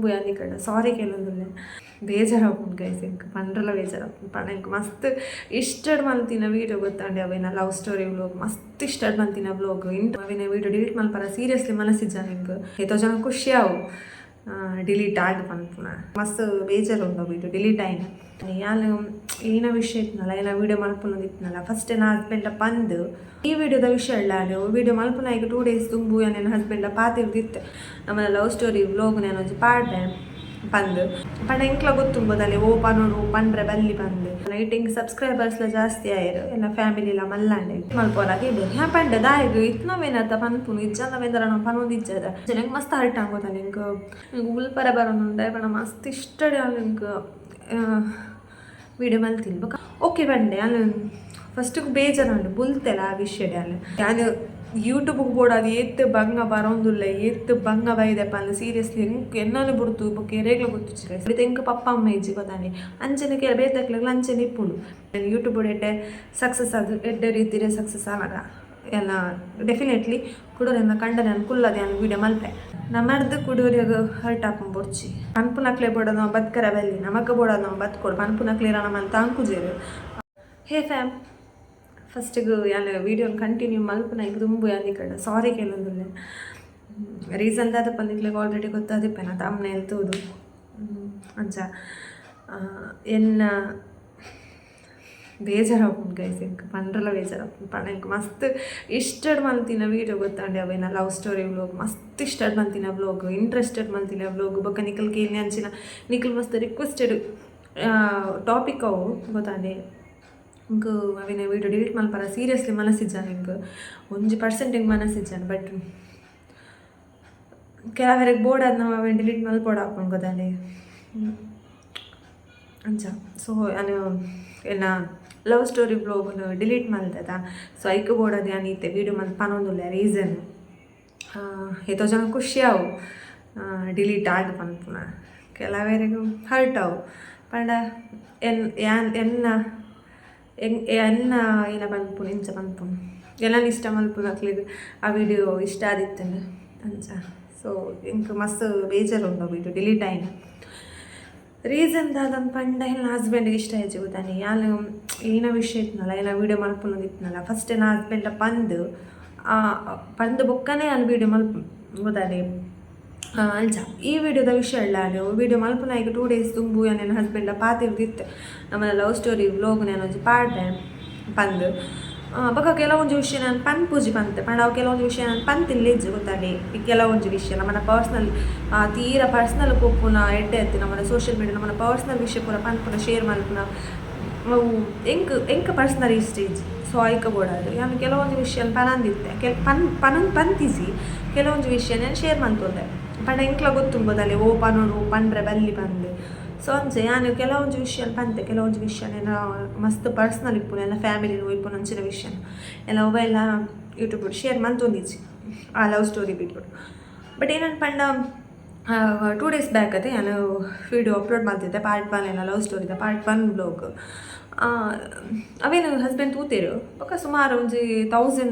ದುಂಬು ಯಾನಿ ಕಡೆ ಸಾರಿ ಕೇಳೋದಿಲ್ಲ ಬೇಜಾರಾಗ್ಬೋದು ಗೈಸ್ ಇಂಕ ಪಂಡ್ರಲ್ಲ ಬೇಜಾರಾಗ್ಬೋದು ಪಣ ಇಂಕ ಮಸ್ತ್ ಇಷ್ಟಡ್ ಮಲ್ತಿನ ವೀಡಿಯೋ ಗೊತ್ತಾಂಡೆ ಅವೇನ ಲವ್ ಸ್ಟೋರಿ ವ್ಲೋಗ್ ಮಸ್ತ್ ಇಷ್ಟಡ್ ಮಲ್ತಿನ ವ್ಲೋಗ್ ಅವಿನ ವೀಡಿಯೋ ಡಿಲೀಟ್ ಮಲ್ಪರ ಸೀರಿಯಸ್ಲಿ ಮನಸ್ಸಿಜ್ಜ ನಿಂಗೆ ಎತ್ತೋ ಜನ ಖುಷಿ ಆವು ಡಿಲೀಟ್ ಆಗಿ ಪನ್ಪುನ ಮಸ್ತ್ ಬೇಜಾರು ಉಂಟು ವೀಡಿಯೋ ಡಿಲೀಟ್ ಆಯ್ನ ಯಾನು ಏನ ವಿಷಯ ಇತ್ತನಲ್ಲ ಏನ ವೀಡಿಯೋ ಮಲ್ಪುನದು ಇತ್ತನಲ್ಲ ಫಸ್ಟ್ ನನ್ನ ಹಸ್ಬೆಂಡ ಪಂದು ಈ ವಿಡಿಯೋದ ವಿಷಯ ಇಲ್ಲ ನೀವು ವೀಡಿಯೋ ಮಲ್ಪುನ ಈಗ 2 days ತುಂಬು ನನ್ನ ಹಸ್ಬೆಂಡ ಪಾತಿರ್ದಿತ್ತು ನಮ್ಮ ಲವ್ ಸ್ಟೋರಿ ವ್ಲೋಗ್ ನಾನು ಒಂಜಿ ಪಾಡ್ದೆ ಪಂದು ಪಂಡ ಇಂಕ್ಲ ಗೊತ್ತುಂಬೋದಲ್ಲಿ ಓ ಪನೋಡು ಪಂಡ್ರೆ ಬಲ್ಲಿ ಪಂದು ಲೈಟಿಂಗ್ ಸಬ್ಸ್ಕ್ರೈಬರ್ಸ್ಲ ಜಾಸ್ತಿ ಆಯ್ರು ಎಲ್ಲ ಫ್ಯಾಮಿಲಿಲ ಮಲ್ಲಾಂಡೆ ಮಲ್ಪೋರಾಗಿ ಹ್ಯಾ ಪಂಡ ದಾಯಿಗು ಇತ್ನವೇನತ್ತ ಪನ್ಪುನು ಇಜ್ಜಂದವೇಂದ್ರ ನಾವು ಪನೋದು ಇಜ್ಜದ ನಂಗೆ ಮಸ್ತ್ ಹರ್ಟ್ ಆಗೋದ ನಿಂಗೆ ಉಲ್ಪರ ಬರೋನುಂಡೆ ಪಣ ಮಸ್ತ್ ಇಷ್ಟಡೆ ನಿಂಗೆ ವೀಡಿಯೋ ಮಲ್ತಿಲ್ಬೇಕ ಓಕೆ ಬಂಡೆ ಅಲ್ಲಿ ಫಸ್ಟಿಗೆ ಬೇಜಾರು ಬುಲ್ತೆಲ್ಲ ಆ ವಿಷಯಡೆ ಅಲ್ಲಿ ನಾನು ಯೂಟ್ಯೂಬ್ಗೆ ಬೋಡಾದು ಏತ್ ಬಂಗ ಬರೋದಿಲ್ಲ ಏತ್ ಬಂಗ ಬೈದೆಪ್ಪ ಅಂದ್ರೆ ಸೀರಿಯಸ್ಲಿ ಹೆಂಗೆ ಎನ್ನಲು ಬಿಡ್ತು ಬೊಕ್ಕೆ ರೇಗ್ಲ ಗೊತ್ತಿಚ್ಚಿರ ಇದು ಹೆಂಗೆ ಪಪ್ಪ ಅಮ್ಮ ಇಜ್ಜಿ ಗೊತ್ತಾನೆ ಅಂಚನೆ ಕೇಳ ಬೇತಕ್ಲಾಗಲ ಅಂಚನೆ ಇಪ್ಪುಂಡು ಯೂಟ್ಯೂಬ್ ಎಡ್ಡೆ ಸಕ್ಸಸ್ ಅದು ಎಡ್ಡೆ ರೀತಿಯ ಸಕ್ಸಸ್ ಆಗ ಎಲ್ಲ ಡೆಫಿನೆಟ್ಲಿ ಕುಡೋರೆಲ್ಲ ಕಂಡ ನಾನು ಕುಲ್ಲದೆ ನಾನು ವೀಡಿಯೋ ಮಲ್ಪೆ ನಮ್ಮರ್ದು ಕುಡೋರಿಗೆ ಹರ್ಟ್ ಹಾಕೊಂಡು ಬೊಡ್ಚಿ ಪನ್ಪುನಕ್ಲೆ ಬೋಡ ನಾವು ಬದುಕರ ಬಲ್ಲಿ ನಮಕ್ಕೆ ಬೋಡ ನಾವು ಬದುಕೊಡು ಪನ್ಪುನಕ್ಲೆ ನಮ್ಮಂತ ಅಂಕುಜೇರು ಹೇ ಫ್ಯಾಮ್ ಫಸ್ಟಿಗೆ ಯಾನು ವೀಡಿಯೋನ ಕಂಟಿನ್ಯೂ ಮಲ್ಪನ ಈಗ ತುಂಬು ಯಾನಿ ಕಡೆ ಸಾರಿ ಕೇಳೋದಿಲ್ಲ ರೀಸನ್ ದಾದ ಪಂದಿಕ್ಲಿಗೆ ಆಲ್ರೆಡಿ ಗೊತ್ತಾದಿಪ್ಪೇನ ತಮ್ಮನೆ ಎಲ್ತೋದು ಅಂಚ ಎನ್ನ ಬೇಜಾರಾಗ್ಬೋದು ಗೈಸ್ ಇಂಕ ಪಂಡ್ರಲ್ಲ ಬೇಜಾರಾಗ್ಬೋದು ಪಣ ಇಂಕ ಮಸ್ತ್ ಇಷ್ಟಡ್ ಮಲ್ತಿನ ವೀಡಿಯೋ ಗೊತ್ತಾಂಡೆ ಅವೇನ ಲವ್ ಸ್ಟೋರಿ ವ್ಲೋಗ್ ಮಸ್ತ್ ಇಷ್ಟಡ್ ಮಲ್ತಿನ ವ್ಲೋಗ್ ಇಂಟ್ರೆಸ್ಟೆಡ್ ಮಲ್ತಿನ ವ್ಲೋಗ್ ಬೊಕ್ಕ ನಿಖಲ್ ಕೇಳಿ ಅಂಚಿನ ನಿಖಲ್ ಮಸ್ತ್ ರಿಕ್ವೆಸ್ಟೆಡ್ ಟಾಪಿಕ್ ಅವು ಗೊತ್ತಾಂಡೆ ಇಂಕು ಅವಿನ ವೀಡಿಯೋ ಡಿಲೀಟ್ ಮಲ್ಪರ ಸೀರಿಯಸ್ಲಿ ಮನಸ್ಸಿಜ್ಜ ನಿಂಗೆ 1% ಹಿಂಗೆ ಮನಸ್ಸಿಜ್ಜಾನ ಬಟ್ ಕೆಲವರಿಗೆ ಬೋರ್ಡ್ ಆದ ನಾವು ಅವೇನು ಡಿಲೀಟ್ ಮಲ್ಪೋಡು ಹಾಕೊಂಡು ಗೊತ್ತಾನೆ ಅಂಚ ಸೊ ನಾನು ಏನ ಲವ್ ಸ್ಟೋರಿ ವ್ಲೋಗನ್ನು ಡಿಲೀಟ್ ಮಲ್ತದ ಸೊ ಐಕೆ ಬೋರ್ಡದು ಯಾನೀತೆ ವೀಡಿಯೋ ಮಲ್ತು ಪನೊಂದುಲ್ಲ ರೀಸನ್ ಎತ್ತೋ ಜನ ಖುಷಿ ಆವು ಡಿಲೀಟ್ ಆಗಿ ಪನ್ಪುನ ಕೆಲವರಿಗೂ ಹರ್ಟ್ ಆವು ಪಂಡ ಎನ್ನ ಎನ್ನ ಏನ ಪನ್ಪುನ ಇಂಚ ಪನ್ಪುನ ಎಲ್ಲ ಇಷ್ಟ ಮಲ್ಪುನಕ್ಲಿಗೆ ಆ ವಿಡಿಯೋ ಇಷ್ಟ ಆದಿತ್ತಂದು ಅಂಚ ಸೊ ಇಂಕ ಮಸ್ತ್ ಬೇಜಾರು ಉಂಟು ವೀಡಿಯೋ ಡಿಲೀಟ್ ಆಯ್ನ ರೀಸನ್ ದಾದಂದು ಪಂಡ ನನ್ನ ಹಸ್ಬೆಂಡಿಗೆ ಇಷ್ಟ ಆಯ್ತು ಗೊತ್ತಾನೆ ಯಾನು ಏನ ವಿಷಯ ಇತ್ತನಲ್ಲ ಏನ ವೀಡಿಯೋ ಮಲ್ಪುನದು ಇತ್ತನಲ್ಲ ಫಸ್ಟ್ ನನ್ನ ಹಸ್ಬೆಂಡ ಪಂದು ಬೊಕ್ಕನೇ ನಾನು ವೀಡಿಯೋ ಮಲ್ಪ ಗೊತ್ತಾನೆ ಅಂಚ ಈ ವಿಡಿಯೋದ ವಿಷಯ ಇಲ್ಲ ನೀವು ವೀಡಿಯೋ ಮಲ್ಪುನ ಈಗ 2 days ತುಂಬು ನನ್ನ ಹಸ್ಬೆಂಡ ಪಾತಿರ್ದಿತ್ತು ನಮ್ಮ ಲವ್ ಸ್ಟೋರಿ ವ್ಲೋಗ್ ನಾನು ಒಂಜಿ ಪಾಡ್ದೆ ಪಂದು ಬೊಕ್ಕ ಕೆಲವೊಂದು ವಿಷಯ ನಾನು ಪನ್ಪೂಜಿ ಪಂತೆ ಪಂಡ ಅವು ಕೆಲವೊಂದು ವಿಷಯ ನಾನು ಪಂತಿಲ್ಲೆಜ್ಜು ಗೊತ್ತಾಡಿ ಈ ಕೆಲವೊಂದು ವಿಷಯ ನಮ್ಮನ್ನ ಪರ್ಸ್ನಲ್ ತೀರಾ ಪರ್ಸ್ನಲ್ ಕೊಪ್ಪುನ ಎಡ್ಡೆ ಎತ್ತಿ ನಮ್ಮನ್ನ ಸೋಷಿಯಲ್ ಮೀಡಿಯಾ ನಮ್ಮನ್ನ ಪರ್ಸ್ನಲ್ ವಿಷಯ ಪೂರ ಪನ್ಪುನ ಶೇರ್ ಮಲ್ಪುನ ಅವು ಎಂಕ್ ಪರ್ಸ್ನಲ್ ಸ್ಟೇಜ್ ಸೊ ಆಯ್ಕ ಬೋಡಾದು ನಾನು ಕೆಲವೊಂದು ವಿಷಯ ಪನಂದಿತ್ತೆ ಪಂತಿಸಿ ಕೆಲವೊಂದು ವಿಷಯ ನಾನು ಶೇರ್ ಮಲ್ತೋದೆ ಪಂಡ ಎಂಕ್ಲ ಗೊತ್ತುಂಬೋದಲ್ಲಿ ಓ ಪನೋಡು ಪಂಡ್ರೆ ಬಲ್ಲಿ ಪಂದು ಸೊ ಅಂಚೆ ನಾನು ಕೆಲವೊಂದು ವಿಷಯ ಪಂತೆ ಕೆಲವೊಂದು ವಿಷಯ ಮಸ್ತ್ ಪರ್ಸ್ನಲ್ ಇಪ್ಪುನ ಎಲ್ಲ ಫ್ಯಾಮಿಲಿನೂ ಇಪ್ಪು ನಂಚಿನ ವಿಷಯ ಎಲ್ಲ ಅವೆಲ್ಲ ಯೂಟ್ಯೂಬ್ ಶೇರ್ ಮಂತೊಂದಿಜ್ಜಿ ಆ ಲವ್ ಸ್ಟೋರಿ ಬಿಟ್ಬಿಟ್ಟು ಬಟ್ ಏನಂತ ಪಂಡ 2 days ಬ್ಯಾಕ್ ಅದೇ ನಾನು ವಿಡಿಯೋ ಅಪ್ಲೋಡ್ ಮಾಡ್ತಿದ್ದೆ ಪಾರ್ಟ್ 1 ಎಲ್ಲ ಲವ್ ಸ್ಟೋರಿದ ಪಾರ್ಟ್ 1 ಬ್ಲಾಗ್ ಅವೇನು ಹಸ್ಬೆಂಡ್ ತೂತೇರು ಬೊಕ್ಕ ಸುಮಾರು ಒಂಜಿ 1900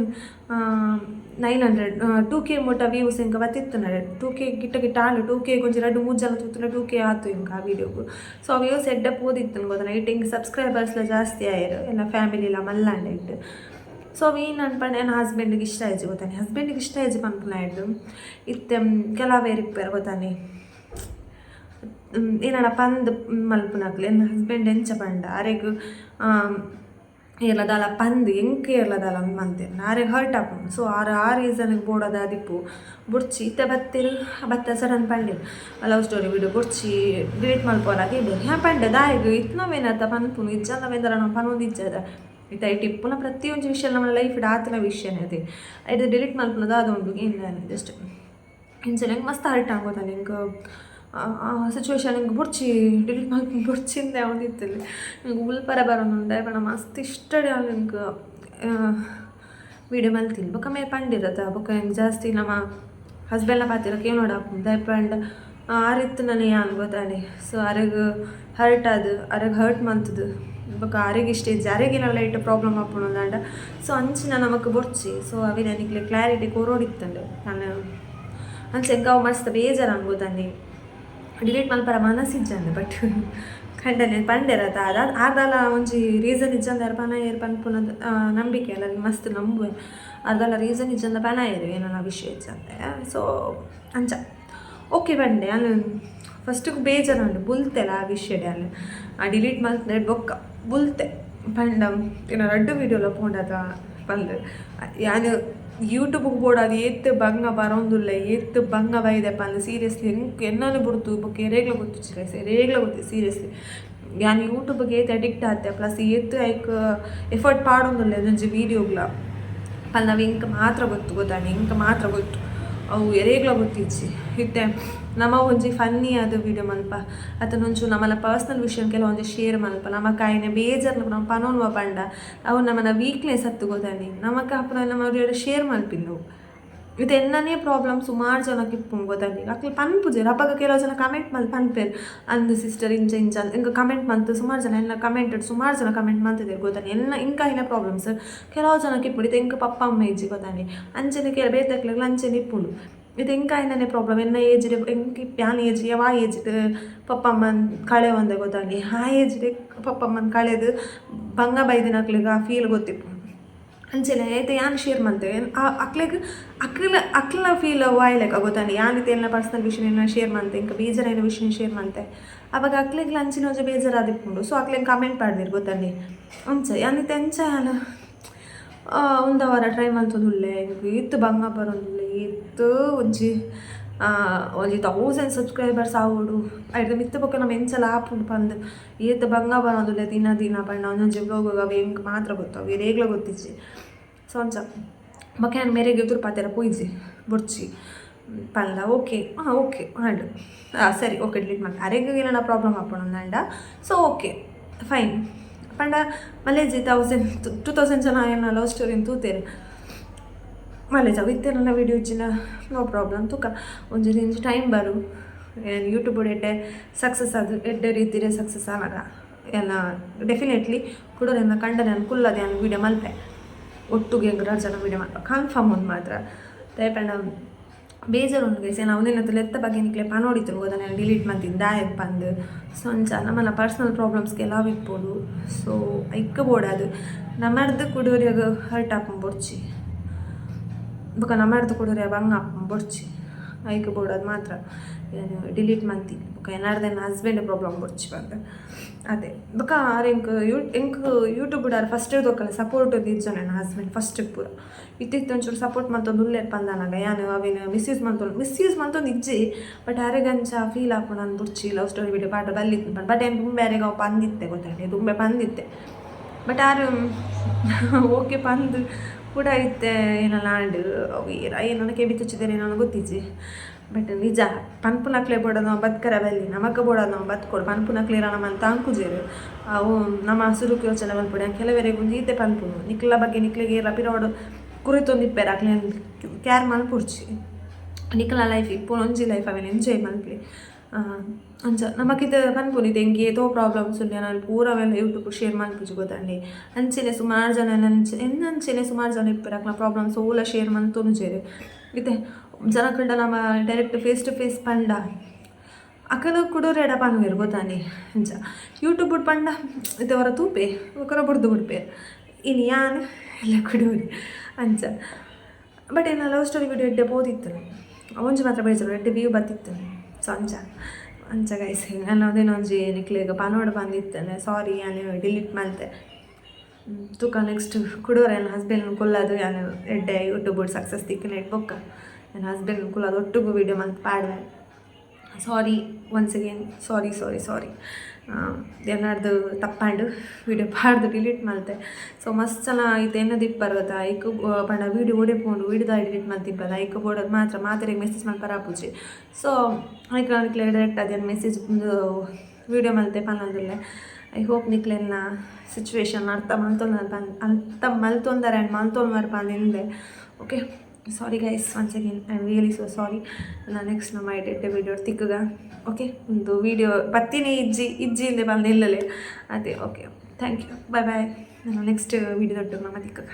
2K ಮುಟ್ಟ ವ್ಯೂಸ್ ಇಂಕ ಬತ್ತಿತ್ತು ನಡೆ 2K ಗಿಟ್ಟ ಆಳು 2K ಕೊಂಚ 2-3 ಜನ ತೂತುನ 2K ಆತು ಇಂಕ ಆ ವೀಡಿಯೋಗು ಸೊ ಆ ವ್ಯೂಸ್ ಎಡ್ಡೆ ಪೋದಿತ್ತು ಗೊತ್ತ ನೈಟ್ ಹಿಂಗೆ ಸಬ್ಸ್ಕ್ರೈಬರ್ಸ್ಲ ಜಾಸ್ತಿ ಆಯ್ರು ಎಲ್ಲ ಫ್ಯಾಮಿಲಿಲ ಮಲ್ಲಾಂಡೆ ಇಟ್ಟು ಸೊ ಅವೇನು ಅನ್ಪಂಡು ನನ್ನ ಹಸ್ಬೆಂಡಿಗೆ ಇಷ್ಟ ಆಯ್ತು ಗೊತ್ತಾನೆ ಹಸ್ಬೆಂಡಿಗೆ ಇಷ್ಟ ಆಯ್ತು ಪನ್ಪುನ ಇದ್ದು ಇತ್ತೆ ಕೆಲವೇ ರಿಪೇರ್ ಗೊತ್ತಾನೆ ಏನಣ್ಣ ಪಂದು ಮಲ್ಪುನಕ್ಲೆ ನನ್ನ ಹಸ್ಬೆಂಡ್ ಎಂಚ ಪಂಡ ಅರೆಗ್ ಇರ್ಲದಲ್ಲ ಪಂದು ಎಂಕೆ ಇರ್ಲದಲ್ಲ ಮಂತೇನೆ ಆರೆಗ್ ಹರ್ಟ್ ಹಾಕೊಂಡು ಸೊ ಆ ರೀಸನ್ಗೆ ಬೋಡೋದ ದಿಪ್ಪು ಬುಡ್ಚಿ ಇತ್ತೆ ಬತ್ತಿರು ಬತ್ತ ಸಡನ್ ಪಂಡಿರು ಲವ್ ಸ್ಟೋರಿ ವಿಡಿಯೋ ಬುಡ್ಚಿ ಡಿಲೀಟ್ ಮಲ್ಪೋರಾಗಿ ಹ್ಯಾ ಪಂಡ ದಾಯಿಗು ಇತ್ನವೇನತ್ತ ಪನ್ಪುನು ಇಜ್ಜಂದವೇಂದ್ರ ನಾವು ಪನೋದು ಇಜ್ಜದ ಇತ್ತ ಟಿಪ್ಪುನ ಪ್ರತಿಯೊಂದು ವಿಷಯ ನಮ್ಮ ಲೈಫ್ ಆತಿನ ವಿಷಯನೇ ಅದೇ ಇದು ಡಿಲೀಟ್ ಮಲ್ಪುನದ ಅದೊಂದು ಏನು ಜಸ್ಟ್ ಇಂಚ ನಂಗೆ ಮಸ್ತ್ ಹರ್ಟ್ ಆಗೋದಲ್ಲ ಹಿಂಗೆ ಸಿಚುವೇಶನ್ ಹಿಂಗೆ ಬುಡ್ಚಿ ಡಿಲೀಟ್ ಮಲ್ಪು ಬುಡ್ಚಿಂದೆ ಒಂದಿತ್ತಲ್ಲಿ ಹಿಂಗೆ ಉಲ್ಪರ ಬರೋನುಂಡೆ ಬಣ ಮಸ್ತ್ ಇಷ್ಟಡೆ ಹಿಂಗೆ ವೀಡಿಯೋ ಮಲ್ತಿಲ್ಲ ಬೊಕ್ಕ ಮೇ ಪಂಡಿರತ್ತ ಬೊಕ್ಕ ಹಿಂಗೆ ಜಾಸ್ತಿ ನಮ್ಮ ಹಸ್ಬೆಂಡ್ನ ಪಾತಿರಕ್ಕೆ ಏನು ನೋಡಾಕ ಪಂಡ್ ಆ ರೀತಿ ನನಗೆ ಏನು ಗೊತ್ತಾನೆ ಸೊ ಅರೆಗೆ ಹರ್ಟ್ ಅದು ಅರೆಗೆ ಹರ್ಟ್ ಮಂತದು ಬೊಕ್ಕ ಆರೆಗೆ ಇಷ್ಟ ಜಾರೆಗಿನೆಲ್ಲ ಇಟ್ಟು ಪ್ರಾಬ್ಲಮ್ ಹಾಕೋಣಂಡ ಸೊ ಅಂಚಿನ ನಮಕ್ ಬೊಡ್ಚಿ ಸೊ ಅವಿ ನನಗೆ ಕ್ಲಾರಿಟಿ ಕೊರೋಡಿತ್ತಂಡು ನಾನು ಅಂಚೆ ಎಂಕ ಮಸ್ತ್ ಬೇಜಾರು ಅನ್ಬೋದನ್ನಿ ಡಿಲೀಟ್ ಮಲ್ಪರ ಮನಸ್ಸಿಜ್ಜಂದೆ ಬಟ್ ಖಂಡನೆ ಪಂಡೆರತ ಅರ್ಧಲ ಒಂಜಿ ರೀಸನ್ ಇಜ್ಜಂದ ಪನ ಏರು ಪನ್ಪುನದ ನಂಬಿಕೆ ಅಲ್ಲ ಮಸ್ತ್ ನಂಬುವೆ ಅರ್ಧಲ ರೀಸನ್ ಇಜ್ಜಂದ ಪನ ಏರು ಏನೋ ವಿಷಯ ಇಜ್ಜಂದೆ ಸೊ ಅಂಚ ಓಕೆ ಬಂಡೆ ಅಲ್ಲಿ ಫಸ್ಟಿಗೆ ಬೇಜಾರುಂಡು ಬುಲ್ತೆಲ್ಲ ಆ ವಿಷಯಡೆ ಅಲ್ಲಿ ಆ ಡಿಲೀಟ್ ಮಲ್ತೆ ಬೊಕ್ಕ ಬುಲ್ತೆ ಪಂಡ ಏನೋ 2 ವೀಡಿಯೋಲ ಪೋಂಡದ ಬಂದು ಯಾನು ಯೂಟ್ಯೂಬ್ಗೆ ಬೋಡಾದು ಏತ್ತು ಬಂಗ ಬರೋಂದುಲ್ಲ ಏತ್ತು ಬಂಗ ಬೈದೆಪ್ಪ ಅಂದ್ರೆ ಸೀರಿಯಸ್ಲಿ ಎನ್ನಲು ಬಿಡ್ತು ಬೊಕ್ಕೆ ರೇಗ್ಲ ಗೊತ್ತು ರೇಗ್ಲ ಗೊತ್ತು ಸೀರಿಯಸ್ಲಿ ಯಾನು ಯೂಟ್ಯೂಬ್ಗೆ ಏತ್ ಅಡಿಕ್ಟ್ ಆತೆ ಪ್ಲಸ್ ಏತ್ತು ಐಕ್ ಎಫರ್ಟ್ ಪಾಡೋದಿಲ್ಲ ಇದೊಂದು ವೀಡಿಯೋಗ್ಲ ಪಲ್ ನಾವು ಇಂಕ ಮಾತ್ರ ಗೊತ್ತಾನೆ ಇಂಕ ಮಾತ್ರ ಗೊತ್ತು ಅವು ಎರೇಗ್ಲ ಗೊತ್ತಿಜ್ಜಿ ಇತ್ತೆ ನಮ್ಮ ಒಂಜಿ ಫನ್ನಿ ಆದ ವೀಡಿಯೋ ಮಲ್ಪ ಅತನೊಂಚು ನಮ್ಮನ ಪರ್ಸ್ನಲ್ ವಿಷಯ ಕೆಲವೊಂದು ಶೇರ್ ಮಲ್ಪ ನಮ್ಮ ಕಾಯಿನ ಬೇಜಾರ್ನ ನಮ್ಮ ಪನೋನ್ವ ಪಂಡ ಅವು ನಮ್ಮನ ವೀಕ್ನೆಸ್ ಹತ್ತು ಗೊತ್ತಾನೆ ನಮಕ ಅಪ್ಪನ ನಮ್ಮ ಶೇರ್ ಮಲ್ಪಿನ್ನು ಇದು ಎನ್ನನೇ ಪ್ರಾಬ್ಲಮ್ ಸುಮಾರು ಜನಕ್ಕೆ ಇಪ್ಪು ಗೊತ್ತಾನೆ ಅಕ್ಲಿ ಪನ್ಪುಜೆ ಅಪ್ಪಾಗ ಕೆಲವು ಜನ ಕಮೆಂಟ್ ಮಲ್ ಪನ್ಪೇರು ಅಂದು ಸಿಸ್ಟರ್ ಇಂಚ ಅಂತ ಹಿಂಗೆ ಕಮೆಂಟ್ ಮಂತು ಸುಮಾರು ಜನ ಎಲ್ಲ ಕಮೆಂಟೆಡ್ ಸುಮಾರು ಜನ ಕಮೆಂಟ್ ಮಾಡ್ತಿದ್ದಾರೆ ಗೊತ್ತಾನೆ ಇಂಕ ಇಲ್ಲ ಪ್ರಾಬ್ಲಮ್ಸ್ ಕೆಲವು ಜನಕ್ಕೆ ಇಪ್ಪುಡು ಇಂಕ ಪಪ್ಪ ಅಮ್ಮ ಇಜ್ಜಿ ಗೊತ್ತಾನೆ ಅಂಚನೆ ಕೆಲ ಬೇತಕ್ಲೆಗಳು ಅಂಚನೆ ಇಪ್ಪುಡು ಇದು ಇಂಕ ಇನ್ನೇ ಪ್ರಾಬ್ಲಮ್ ಎನ್ನ ಏಜ್ ಇಂಕ ಯಾನ್ ಏಜ್ ಯಾವ ಏಜ್ ಪಪ್ಪ ಅಮ್ಮನ ಕಳೆ ಒಂದೇ ಗೊತ್ತಾನೆ ಆ ಏಜ್ಗೆ ಪಪ್ಪ ಅಮ್ಮನ ಕಳೆದು ಬಂಗ ಬೈದಿನಕ್ಲಿಗೆ ಆ ಫೀಲ್ ಗೊತ್ತಿಪ್ಪು ಅಂಚೆಲೆ ಐತೆ ಯಾನು ಶೇರ್ ಮಾಡ್ತೇವೆ ಅಕ್ಲಿಗೆ ಅಕ್ಲ ಫೀಲ್ ವಾಯ್ಲೆಕ್ಕ ಗೊತ್ತಾನೆ ಯಾನಿತ್ತೆ ಎಲ್ಲ ಪರ್ಸ್ನಲ್ ವಿಷಯ ಶೇರ್ ಮಾಡ್ತೆ ಇಂಕ ಬೇಜಾರೈನ ವಿಷಯ ಶೇರ್ ಮಾಡ್ತೆ ಅವಾಗ ಅಕ್ಲಿಗೆ ಲಂಚಿನ ಒಂಚ ಬೇಜಾರಾದಿಪ್ಪುಂಡು ಸೊ ಅಕ್ಲಿಗೆ ಕಮೆಂಟ್ ಮಾಡ್ದಿರು ಗೊತ್ತಾನೆ ಅಂಚ ಯಾನಿತ್ತೆ ಅಂಚ ಯಾನು ಒಂದು ವಾರ ಟ್ರೈ ಮಾಡ್ತದುಲ್ಲೆ ಇತ್ತು ಬಂಗ ಬರೋದಿಲ್ಲ ಇತ್ತು ಒಂಜಿ 1000 ಸಬ್ಸ್ಕ್ರೈಬರ್ಸ್ ಆವೋಡು ಐದು ಮಿತ್ತ ಪಕ್ಕ ನಮ್ಮ ಎಂಚಲ ಆಪುಂಡು ಪಂದು ಏತ್ ಬಂಗ ಬರೋದಿಲ್ಲ ದಿನ ಪಂಡ ಒಂದೊಂಜಿ ಬ್ಲಾಗ್ ಅವೆ ಇಂಕ ಮಾತ್ರ ಗೊತ್ತಾವೆ ರೇಗ್ಲ ಗೊತ್ತಿಜ್ಜಿ ಸೊ ಅಂಚ ಬೊಕ್ಕ ನಾನು ಮೇರೆಗೆ ಎದುರು ಪಾತೆರ ಪೋಯ್ಜಿ ಬುಡ್ಚಿ ಪಂಡ ಓಕೆ ಓಕೆ ಹಾಂಡು ಸರಿ ಓಕೆ ಡಿಲೀಟ್ ಮಾಡಿ ಅರೆಗೆ ಏನಾರ ಪ್ರಾಬ್ಲಮ್ ಹಾಕೋಣ ಅಂಡ ಸೊ ಓಕೆ ಫೈನ್ ಪಂಡ ಮಲೇಜಿ 2000 ಜನ ಏನೋ ಲವ್ ಸ್ಟೋರಿನ ತೂತೇರೆ ಮಲೇಜ ಇತ್ತೇನಲ್ಲ ವೀಡಿಯೋ ಇಜ್ಜಿನ ನೋ ಪ್ರಾಬ್ಲಮ್ ತುಕ ಒಂಜಿ ರೇಂಜ್ ಟೈಮ್ ಬರು ಏನು ಯೂಟ್ಯೂಬ್ ಎಡ್ಡೆ ಸಕ್ಸಸ್ ಅದು ಎಡ್ಡೆ ರೀತಿಯ ಸಕ್ಸಸ್ ಆನಾಗ ಎಲ್ಲ ಡೆಫಿನೆಟ್ಲಿ ಕುಡೋರೆಲ್ಲ ಕಂಡನೆ ಕುಲ್ಲದೆ ನಾನು ವೀಡಿಯೋ ಮಲ್ಪೆ ಒಟ್ಟಿಗೆ ಜನ ವೀಡಿಯೋ ಮಲ್ಪ ಕನ್ಫರ್ಮ್ ಒಂದು ಮಾತ್ರ ದಯಪಂಡ ಬೇಜಾರು ಉಂಟು ಗೈಸ್ ನಾವು ನಿನ್ನತ್ರ ಎತ್ತ ಬಗ್ಗೆ ನಿಕ್ಲೆ ಪನೋಡಿದ್ರು ಹೋದ ನಾನು ಡಿಲೀಟ್ ಮಾಡ್ತಿದ್ದೆ ದಾಯಕ್ ಬಂದು ಸೊ ಅಂಚ ನಮ್ಮನ್ನ ಪರ್ಸ್ನಲ್ ಪ್ರಾಬ್ಲಮ್ಸ್ಗೆಲ್ಲ ಇಟ್ಬೋದು ಸೊ ಇಕ್ಕಬೋಡದು ನಮ್ಮರ್ದು ಕುಡೋರಿಯಾಗ ಹರ್ಟ್ ಹಾಕೊಂಡು ಬೊಡ್ಚಿ ಬೊಕ್ಕ ನಮ್ಮರ್ದು ಕುಡೋರಿ ಬಂಗ ಹಾಕೊಂಡು ಬೊಡ್ಚಿ ಐಕ್ ಬೋಡೋದು ಮಾತ್ರ ಏನು ಡಿಲೀಟ್ ಮಾಡ್ತಿ ಬೊಕ್ಕ ಏನಾರ್ದು ನನ್ನ ಹಸ್ಬೆಂಡ್ ಪ್ರಾಬ್ಲಮ್ ಬೊಡ್ಚಿ ಬಂದು ಅದೇ ಬೊಕ್ಕ ಎಂಕ್ ಯೂಟ್ಯೂಬ್ ಬಿಡಾರ ಫಸ್ಟ್ ಇರ್ದೋಕಲ್ಲ ಸಪೋರ್ಟ್ ಇಜ್ಜ ನನ್ನ ಹಸ್ಬೆಂಡ್ ಫಸ್ಟಿಗೆ ಪೂರ ಇತ್ತಿತ್ತು ಒಂಚೂರು ಸಪೋರ್ಟ್ ಮಂತೊಂದು ಉಲ್ಲೇರ್ ಪಂದಾನಾಗ ಯಾನು ಅವೇನು ಮಿಸ್ಯೂಸ್ ಮಂತೊಂದು ಇಜ್ಜಿ ಬಟ್ ಅರೆಗಂಚ ಫೀಲ್ ಹಾಕು ನಾನು ಬುಡ್ಚಿ ಲವ್ ಸ್ಟೋರಿ ವಿಡಿಯೋ ಪಾಠ ಬಲ್ಲಿತ್ತು ಬಟ್ ಏನು ತುಂಬೆ ಅರೆಗೆ ಅವು ಪಂದಿತ್ತೆ ಗೊತ್ತಾಯ್ತು ತುಂಬೆ ಪಂದಿತ್ತೆ ಬಟ್ ಯಾರು ಓಕೆ ಪಂದು ಕೂಡ ಇತ್ತೆ ಏನಲ್ಲ ಆಂಡು ಏನು ನನಗೆ ಬಿತ್ತುಚ್ಚಿದ್ದೇನೆ ನನಗೆ ಗೊತ್ತಿಜ್ಜಿ ಬಟ್ ನಿಜ ಪನ್ಪುನಕ್ಲೆ ಬೋಡೋದು ನಾವು ಬದುಕರ ಬಲ್ಲಿ ನಮಕ್ಕೆ ಬೋಡೋದು ನಾವು ಬದುಕೊಡು ಪನ್ಪುನಕ್ಲೆ ಇರೋ ನಮ್ಮನ್ನು ತಾಂಕುಜೇರು ಅವು ನಮ್ಮ ಸುರುಕು ಯೋಚನೆ ಬಂದ್ಬಿಡ ಕೆಲವರೆಗೆ ಒಂದು ಈತೆ ಪನ್ಪುನು ನಿಕ್ಲ ಬಗ್ಗೆ ನಿಕ್ಲಿಗೆ ಏರ ಪಿರೋಡು ಕುರಿತೊಂದು ಇಪ್ಪೇರು ಆಗ್ಲಿ ಕ್ಯಾರ್ ಮಲ್ಪುಡ್ಚಿ ನಿಕ್ಲ ಲೈಫ್ ಇಪ್ಪು ಒಂಜಿ ಲೈಫ್ ಅವೇನು ಎಂಜಾಯ್ ಮಲ್ಪಲಿ ಅಂಚ ನಮಗಿದ ಪನ್ಪುನಿದೆ ಹೆಂಗೆ ಏತೋ ಪ್ರಾಬ್ಲಮ್ಸ್ ಉಂಟು ನಾನು ಪೂರವೆಲ್ಲ ಯೂಟ್ಯೂಬ್ ಶೇರ್ ಮಲ್ಪುಜಿ ಗೊತ್ತಂಡಿ ಅಂಚೆನೆ ಸುಮಾರು ಜನ ಅಂಚೆನೆ ಸುಮಾರು ಜನ ಇಪ್ಪೇರಾಕ್ಲ ಪ್ರಾಬ್ಲಮ್ಸ್ ಓಲ ಶೇರ್ ಮಲ್ತೊಂಜೇರು ಇದೆ ಜನ ಕಂಡ ನಮ್ಮ ಡೈರೆಕ್ಟ್ ಫೇಸ್ ಟು ಫೇಸ್ ಪಂಡ ಅಕ್ಕನ ಕುಡೋರು ಎಡ ಪನ್ವೇರು ಗೊತ್ತಾನೆ ಅಂಚ ಯೂಟ್ಯೂಬ್ ಬಿಟ್ಟು ಪಂಡ ಇದವರ ತೂಪೆ ಒಕ್ಕರ ಬುಡ್ದು ಬಿಡ್ಪೇರು ಇನ್ನು ಯಾನು ಎಲ್ಲ ಕುಡೋರಿ ಅಂಚ ಬಟ್ ಏನು ಲವ್ ಸ್ಟೋರಿ ವಿಡಿಯೋ ಎಡ್ಡೆ ಬೋದಿತ್ತು ಒಂಜಿ ಮಾತ್ರ ಬೇಜಾರು ಎಡ್ಡೆ ವ್ಯೂ ಬತ್ತಿತ್ತು ಸೊ ಅಂಚ ಗೈಸ್ ನಾನು ಅದೇನೊಂಜಿ ನಿಕ್ಲಿಗೆ ಪನೋಡು ಬಂದಿತ್ತೇನೆ ಸಾರಿ ನಾನು ಡಿಲೀಟ್ ಮಾಡ್ತೆ ತೂಕ ನೆಕ್ಸ್ಟ್ ಕುಡೋರು ನನ್ನ ಹಸ್ಬೆಂಡ್ ಕೊಲ್ಲೋದು ನಾನು ಎಡ್ಡೆ ಯೂಟ್ಯೂಬ್ ಸಕ್ಸಸ್ ತಿಕ್ಕನ ಇಡ್ಬೊಕ್ಕ ನನ್ನ ಹಸ್ಬೆಂಡ್ ಕುಲ್ಲೋದು ಒಟ್ಟಿಗೂ ವೀಡಿಯೋ ಮಂತ್ ಪಾಡ್ವೆ ಸಾರಿ ಒನ್ಸ್ ಅಗೇನ್ ಸಾರಿ ಏನಾರ್ದು ತಪ್ಪಾಂಡು ವೀಡಿಯೋ ಪಾಡ್ದು ಡಿಲೀಟ್ ಮಾಡ್ತೆ ಸೊ ಮಸ್ತ್ ಜನ ಇದು ಏನದು ಇಪ್ಪರ್ಗತ್ತ ಐಕ್ ಪಂಡ ವೀಡಿಯೋ ಓಡಿಪೋಂಡು ವೀಡಿಯೋದ ಡಿಲೀಟ್ ಮಾಡ್ತಿಪ್ಪದ ಐಕ್ ಬೋಡೋದು ಮಾತ್ರ ಮಾತೆರೆಗೆ ಮೆಸೇಜ್ ಮಾಡ್ತಾರೆ ಆಪುಜಿ ಸೊ ಐಕ್ ನಿಕ್ಲೆ ಡೈರೆಕ್ಟ್ ಅದೇನು ಮೆಸೇಜ್ ವೀಡಿಯೋ ಮಲ್ತೆ ಪನ್ನೊಂದಿಲ್ಲ ಐ ಹೋಪ್ ನಿಕ್ಲೆನ್ನ ಸಿಚುವೇಶನ್ ಅರ್ಥ ಮಲ್ತೊಂದರೆ ಆ್ಯಂಡ್ ಮಲ್ತೊಂದು ಪಂದಿಂದೆ okay sorry guys once again I am really so sorry ನಾನು ನೆಕ್ಸ್ಟ್ ನಮ್ಮ ಎಡ್ಡೆ ವೀಡಿಯೋ ತಿಕ್ಕಗ ಓಕೆ ಒಂದು ವೀಡಿಯೋ ಪತ್ತಿನೇ ಇಜ್ಜಿಂದೆ ಬಂದು ಇಲ್ಲಲೇ ಅದೇ ಓಕೆ ಥ್ಯಾಂಕ್ ಯು ಬಾಯ್ ನಾನು ನೆಕ್ಸ್ಟ್ ವೀಡಿಯೋ ದೊಡ್ಡ ನಮ್ಮ ತಿಕ್ಕಗ